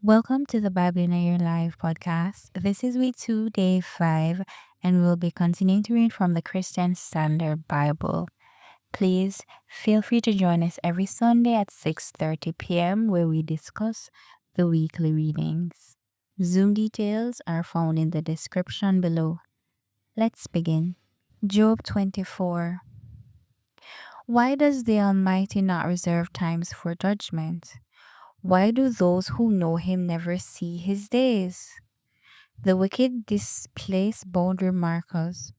Welcome to the Bible in Your Life podcast. This is week 2, day 5, and we'll be continuing to read from the Christian Standard Bible. Please feel free to join us every Sunday at 6:30 p.m. where we discuss the weekly readings. Zoom details are found in the description below. Let's begin. Job 24. Why does the Almighty not reserve times for judgment? Why do those who know him never see his days? The wicked displace boundary markers.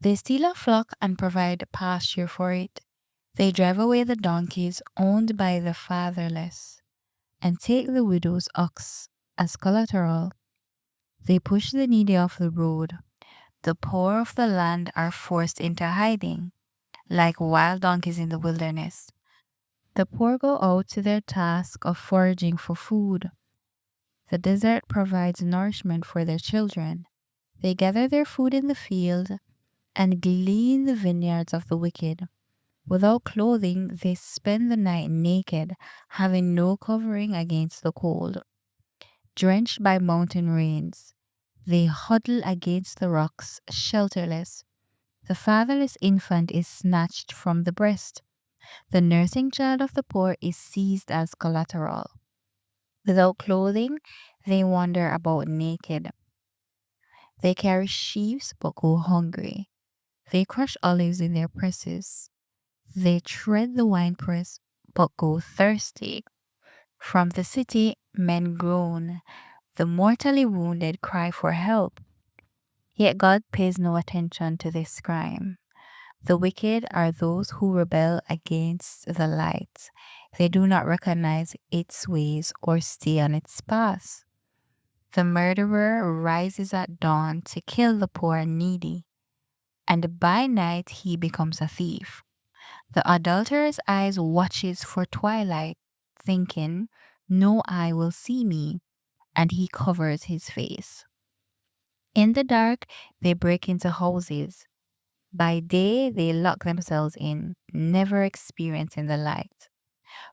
They steal a flock and provide pasture for it. They drive away the donkeys owned by the fatherless and take the widow's ox as collateral. They push the needy off the road. The poor of the land are forced into hiding, like wild donkeys in the wilderness. The poor go out to their task of foraging for food. The desert provides nourishment for their children. They gather their food in the field and glean the vineyards of the wicked. Without clothing, they spend the night naked, having no covering against the cold. Drenched by mountain rains, they huddle against the rocks, shelterless. The fatherless infant is snatched from the breast. The nursing child of the poor is seized as collateral. Without clothing, they wander about naked. They carry sheaves but go hungry. They crush olives in their presses. They tread the winepress but go thirsty. From the city, men groan. The mortally wounded cry for help. Yet God pays no attention to this crime. The wicked are those who rebel against the light. They do not recognize its ways or stay on its path. The murderer rises at dawn to kill the poor and needy, and by night he becomes a thief. The adulterer's eyes watches for twilight, thinking, "No eye will see me," and he covers his face. In the dark, they break into houses. By day, they lock themselves in, never experiencing the light.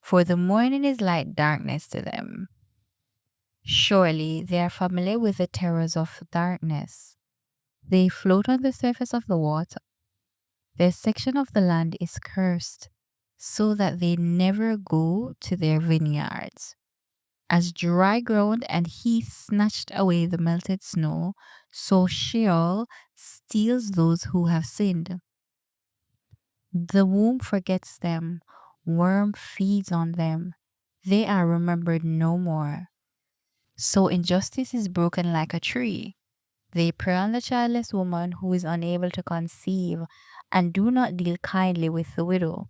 For the morning is like darkness to them. Surely they are familiar with the terrors of darkness. They float on the surface of the water. Their section of the land is cursed, so that they never go to their vineyards. As dry ground and heath snatched away the melted snow, so Sheol steals those who have sinned. The womb forgets them, worm feeds on them. They are remembered no more. So injustice is broken like a tree. They prey on the childless woman who is unable to conceive and do not deal kindly with the widow.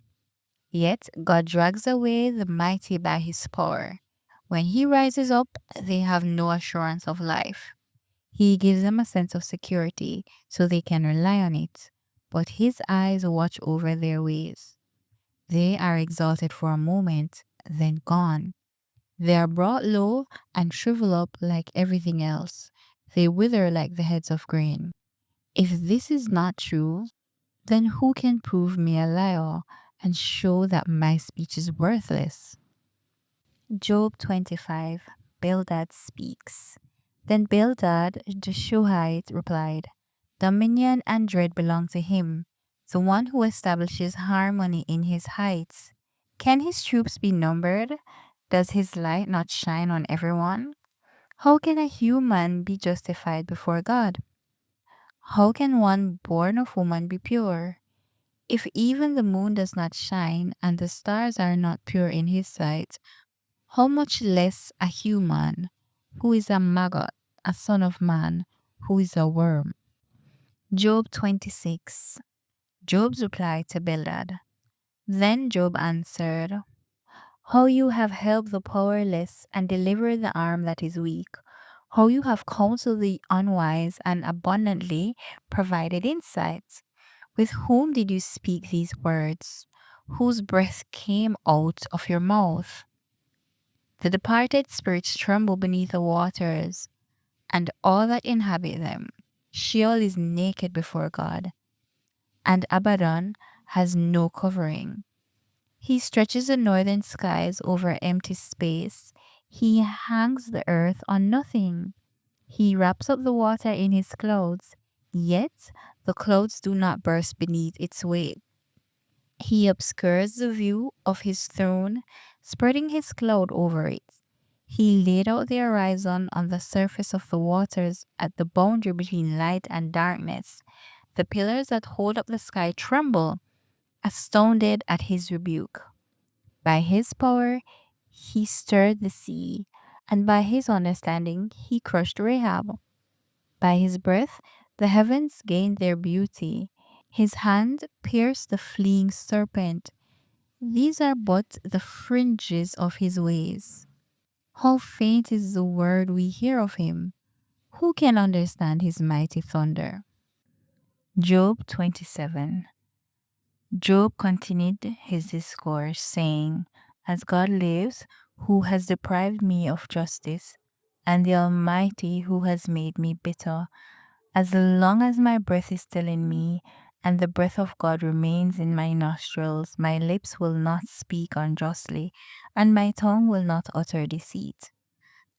Yet God drags away the mighty by his power. When he rises up, they have no assurance of life. He gives them a sense of security so they can rely on it, but his eyes watch over their ways. They are exalted for a moment, then gone. They are brought low and shrivel up like everything else. They wither like the heads of grain. If this is not true, then who can prove me a liar and show that my speech is worthless? Job 25. Bildad speaks. Then Bildad the Shuhite replied, "Dominion and dread belong to him, the one who establishes harmony in his heights. Can his troops be numbered? Does his light not shine on everyone? How can a human be justified before God? How can one born of woman be pure? If even the moon does not shine and the stars are not pure in his sight, how much less a human, who is a maggot, a son of man, who is a worm?" Job 26. Job's reply to Bildad. Then Job answered, "How you have helped the powerless and delivered the arm that is weak. How you have counseled the unwise and abundantly provided insight. With whom did you speak these words? Whose breath came out of your mouth? The departed spirits tremble beneath the waters, and all that inhabit them. Sheol is naked before God, and Abaddon has no covering. He stretches the northern skies over empty space. He hangs the earth on nothing. He wraps up the water in his clouds, yet the clouds do not burst beneath its weight. He obscures the view of his throne, spreading his cloud over it. He laid out the horizon on the surface of the waters at the boundary between light and darkness. The pillars that hold up the sky tremble, astounded at his rebuke. By his power, he stirred the sea, and by his understanding, he crushed Rahab. By his breath, the heavens gained their beauty. His hand pierced the fleeing serpent. These are but the fringes of his ways. How faint is the word we hear of him? Who can understand his mighty thunder? Job 27. Job continued his discourse, saying, As God lives, who has deprived me of justice, and the Almighty who has made me bitter, as long as my breath is still in me, and the breath of God remains in my nostrils, my lips will not speak unjustly, and my tongue will not utter deceit.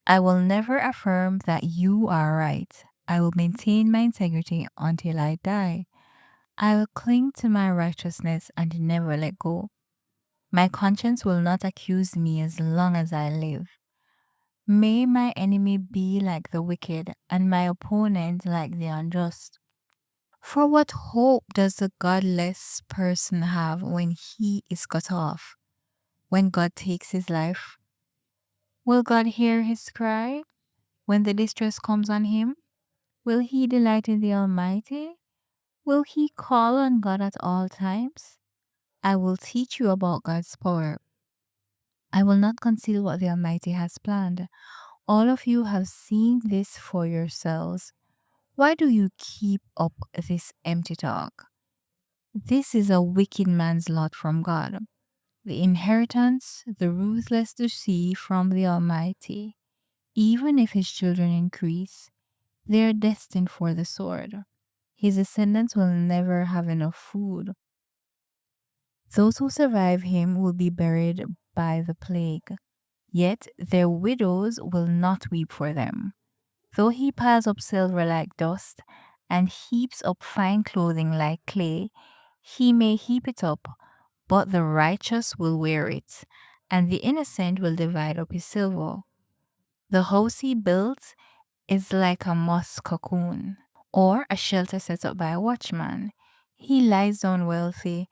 I will never affirm that you are right. I will maintain my integrity until I die. I will cling to my righteousness and never let go. My conscience will not accuse me as long as I live. May my enemy be like the wicked, and my opponent like the unjust. For what hope does the godless person have when he is cut off? When God takes his life? Will God hear his cry when the distress comes on him? Will he delight in the Almighty? Will he call on God at all times? I will teach you about God's power. I will not conceal what the Almighty has planned. All of you have seen this for yourselves. Why do you keep up this empty talk? This is a wicked man's lot from God, the inheritance, the ruthless deceit from the Almighty. Even if his children increase, they are destined for the sword. His descendants will never have enough food. Those who survive him will be buried by the plague, yet their widows will not weep for them. Though he piles up silver like dust and heaps up fine clothing like clay, he may heap it up, but the righteous will wear it, and the innocent will divide up his silver. The house he builds is like a moss cocoon, or a shelter set up by a watchman. He lies down wealthy,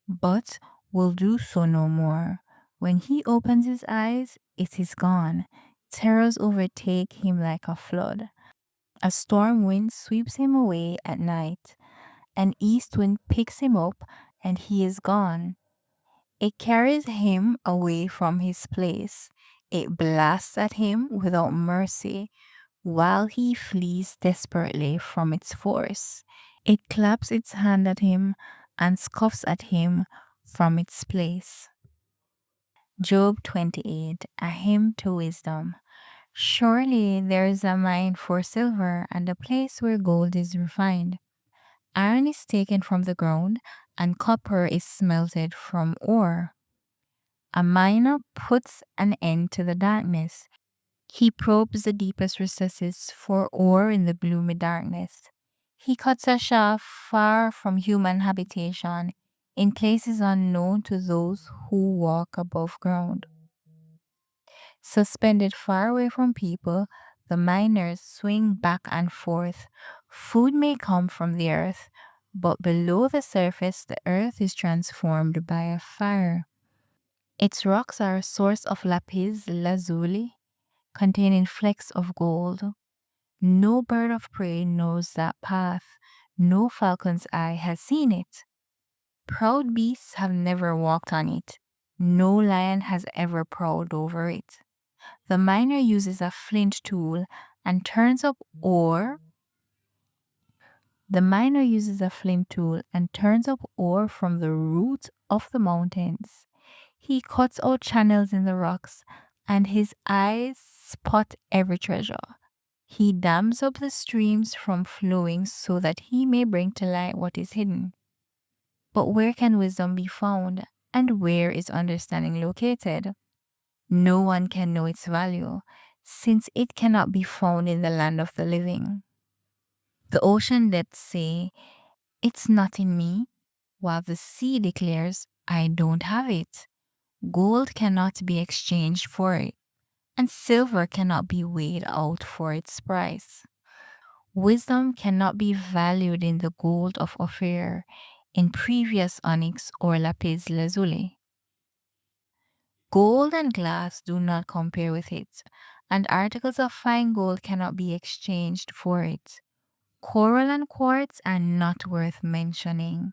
but will do so no more. When he opens his eyes, it is gone. Terrors overtake him like a flood. A storm wind sweeps him away at night. An east wind picks him up, and he is gone. It carries him away from his place. It blasts at him without mercy while he flees desperately from its force. It claps its hand at him and scoffs at him from its place. Job 28, a hymn to wisdom. Surely there is a mine for silver and a place where gold is refined. Iron is taken from the ground and copper is smelted from ore. A miner puts an end to the darkness. He probes the deepest recesses for ore in the gloomy darkness. He cuts a shaft far from human habitation, in places unknown to those who walk above ground. Suspended far away from people, the miners swing back and forth. Food may come from the earth, but below the surface, the earth is transformed by a fire. Its rocks are a source of lapis lazuli, containing flecks of gold. No bird of prey knows that path. No falcon's eye has seen it. Proud beasts have never walked on it. No lion has ever prowled over it. The miner uses a flint tool and turns up ore. The miner uses a flint tool and turns up ore from the root of the mountains. He cuts out channels in the rocks, and his eyes spot every treasure. He dams up the streams from flowing so that he may bring to light what is hidden. But where can wisdom be found, and where is understanding located? No one can know its value, since it cannot be found in the land of the living. The ocean depths say, "It's not in me," while the sea declares, "I don't have it." Gold cannot be exchanged for it, and silver cannot be weighed out for its price. Wisdom cannot be valued in the gold of Ophir, in previous onyx or lapis lazuli. Gold and glass do not compare with it, and articles of fine gold cannot be exchanged for it. Coral and quartz are not worth mentioning.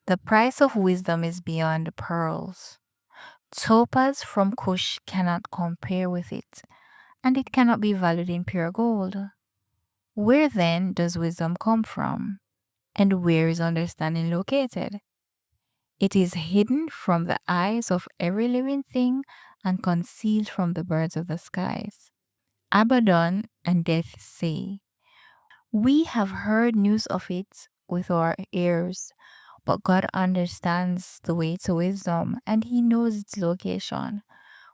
The price of wisdom is beyond pearls. Topaz from Cush cannot compare with it, and it cannot be valued in pure gold. Where then does wisdom come from? And where is understanding located? It is hidden from the eyes of every living thing and concealed from the birds of the skies. Abaddon and Death say, "We have heard news of it with our ears, but God understands the way to wisdom, and he knows its location.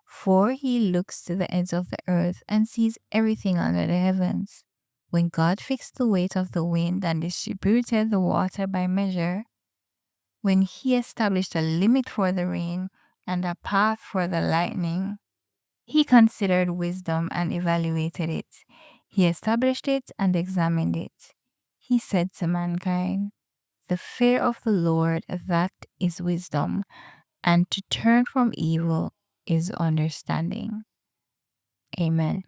For he looks to the ends of the earth and sees everything under the heavens. When God fixed the weight of the wind and distributed the water by measure, when he established a limit for the rain and a path for the lightning, he considered wisdom and evaluated it. He established it and examined it. He said to mankind, 'The fear of the Lord, that is wisdom, and to turn from evil is understanding.'" Amen.